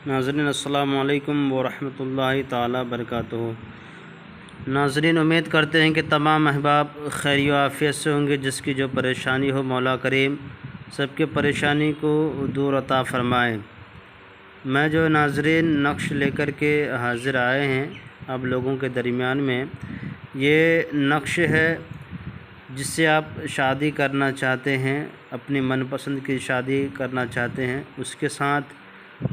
नाज़रीन अस्सलामु अलैकुम वरहमतुल्लाहि ताला बरकातुहू। नाज़रीन, उम्मीद करते हैं कि तमाम अहबाब खैर आफ़ियत से होंगे। जिसकी जो परेशानी हो मौला करीम सबके परेशानी को दूर अता फ़रमाए। मैं जो नाज़रीन नक्श लेकर के हाज़िर आए हैं आप लोगों के दरमियान में, ये नक्श है जिससे आप शादी करना चाहते हैं, अपनी मनपसंद की शादी करना चाहते हैं, उसके साथ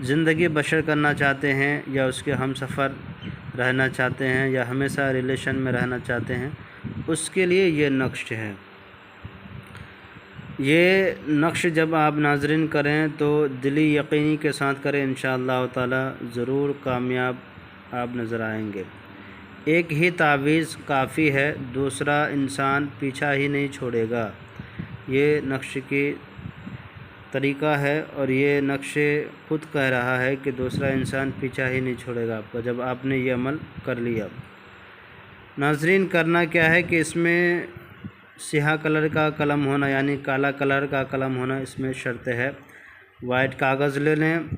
ज़िंदगी बसर करना चाहते हैं, या उसके हमसफ़र रहना चाहते हैं, या हमेशा रिलेशन में रहना चाहते हैं, उसके लिए ये नक्श है। ये नक्श जब आप नाज़रीन करें तो दिली यकीनी के साथ करें, इंशाअल्लाह ताला ज़रूर कामयाब आप नज़र आएंगे। एक ही तावीज़ काफ़ी है, दूसरा इंसान पीछा ही नहीं छोड़ेगा। ये नक्श की तरीक़ा है और ये नक्श खुद कह रहा है कि दूसरा इंसान पीछा ही नहीं छोड़ेगा आपका, जब आपने ये अमल कर लिया। नाज़रीन, करना क्या है कि इसमें सियाह कलर का कलम होना, यानी काला कलर का कलम होना इसमें शर्त है। वाइट कागज़ ले लें,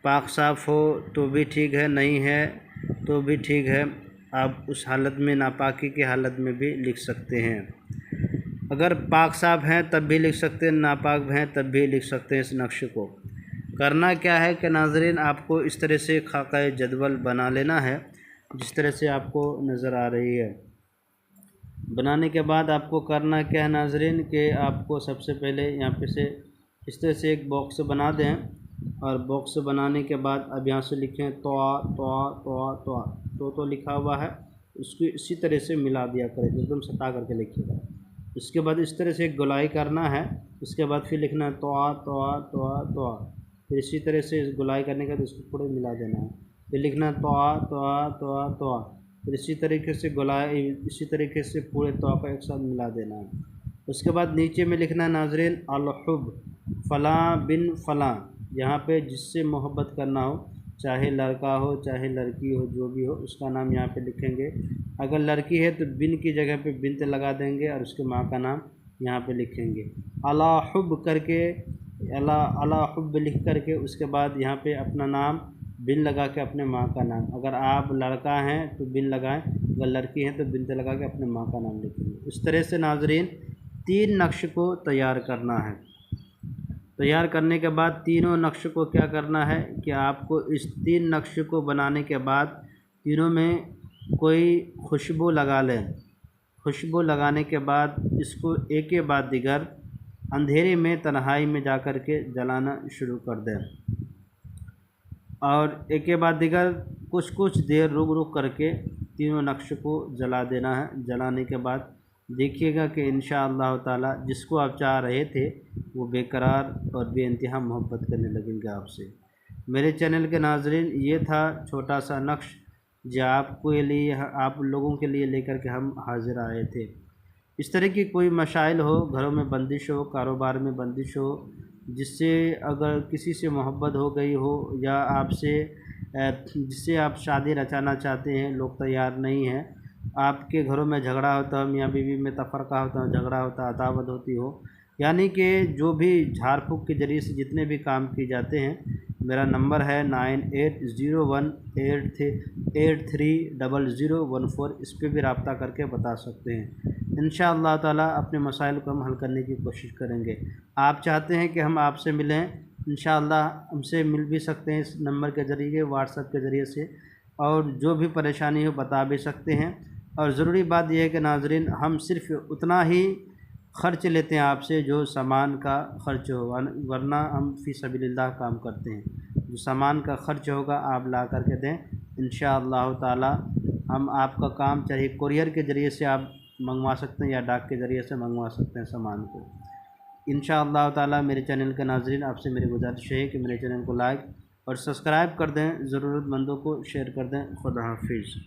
पाक साफ़ हो तो भी ठीक है, नहीं है तो भी ठीक है। आप उस हालत में, नापाकी की हालत में भी लिख सकते हैं। अगर पाक साफ़ हैं तब भी लिख सकते हैं, नापाक हैं तब भी लिख सकते हैं। इस नक्श को करना क्या है कि नाज़रीन आपको इस तरह से खाका जदवल बना लेना है, जिस तरह से आपको नज़र आ रही है। बनाने के बाद आपको करना क्या है नाज़रीन कि आपको सबसे पहले यहाँ पे से इस तरह से एक बॉक्स बना दें, और बॉक्स बनाने के बाद अब यहाँ से लिखें तो लिखा हुआ है, उसको इसी तरह से मिला दिया करें, एकदम सटा करके लिखिएगा। इसके बाद इस तरह से एक गोलाई करना है, इसके बाद फिर लिखना है तो, फिर इसी तरह से इस गोलाई करने के बाद इसको पूरे मिला देना है, फिर लिखना है तो, फिर इसी तरीके से गोलाई, इसी तरीके से पूरे तो का एक साथ मिला देना है। उसके बाद नीचे में लिखना है नाज़रीन अल-हुब फ़लाँ बिन फ़लाँ, यहाँ पे जिससे मोहब्बत करना हो, चाहे लड़का हो चाहे लड़की हो, जो भी हो उसका नाम यहाँ पे लिखेंगे। अगर लड़की है तो बिन की जगह पे बिनत लगा देंगे और उसके माँ का नाम यहाँ पे लिखेंगे। अला हुब करके, अला हुब लिख करके उसके बाद यहाँ पे अपना नाम बिन लगा के अपने माँ का नाम, अगर आप लड़का हैं तो बिन लगाएं, अगर लड़की हैं तो बिनत लगा के अपने माँ का नाम लिखेंगे। इस तरह से नाज़रीन 3 नक्श को तैयार करना है। तैयार करने के बाद तीनों नक्श को क्या करना है कि आपको इस 3 नक्श को बनाने के बाद तीनों में कोई खुशबू लगा लें। खुशबू लगाने के बाद इसको एक के बाद दिगर अंधेरे में, तन्हाई में जा कर के जलाना शुरू कर दें, और एक के बाद दिगर कुछ देर रुक करके तीनों नक्श को जला देना है। जलाने के बाद देखिएगा कि इंशाअल्लाह ताला जिसको आप चाह रहे थे वो बेकरार और बेइंतहा मोहब्बत करने लगेंगे आपसे। मेरे चैनल के नाज़रीन, ये था छोटा सा नक्श जो आपके लिए, आप लोगों के लिए लेकर के हम हाज़िर आए थे। इस तरह की कोई मसाइल हो, घरों में बंदिश हो, कारोबार में बंदिश हो, जिससे अगर किसी से मोहब्बत हो गई हो, या आपसे जिससे आप शादी रचाना चाहते हैं, लोग तैयार नहीं हैं, आपके घरों में झगड़ा होता है, मियाँ बीवी में तफ़रक़ा होता है, झगड़ा होता है, अदावत होती हो, यानी कि जो भी झाड़ फूँक के ज़रिए से जितने भी काम किए जाते हैं, मेरा नंबर है 9801830014। इस पर भी रब्ता करके बता सकते हैं। इंशाअल्लाह ताला अपने मसाइल को हम हल करने की कोशिश करेंगे। आप चाहते हैं कि हम आपसे मिलें, इंशाअल्लाह हमसे मिल भी सकते हैं इस नंबर के ज़रिए, व्हाट्सएप के ज़रिए से, और जो भी परेशानी हो बता भी सकते हैं। और ज़रूरी बात यह है कि नाज़रीन हम सिर्फ़ उतना ही ख़र्च लेते हैं आपसे जो सामान का ख़र्च हो, वरना हम फ़ी सबीलिल्लाह काम करते हैं। जो सामान का ख़र्च होगा आप ला कर के दें, इंशाअल्लाह ताला हम आपका काम चाहे कुरियर के ज़रिए से आप मंगवा सकते हैं या डाक के ज़रिए से मंगवा सकते हैं सामान को, इंशाअल्लाह ताला। मेरे चैनल के नाज़रीन, आपसे मेरी गुजारिश है कि मेरे चैनल को लाइक और सब्सक्राइब कर दें, ज़रूरतमंदों को शेयर कर दें। खुदा हाफिज़।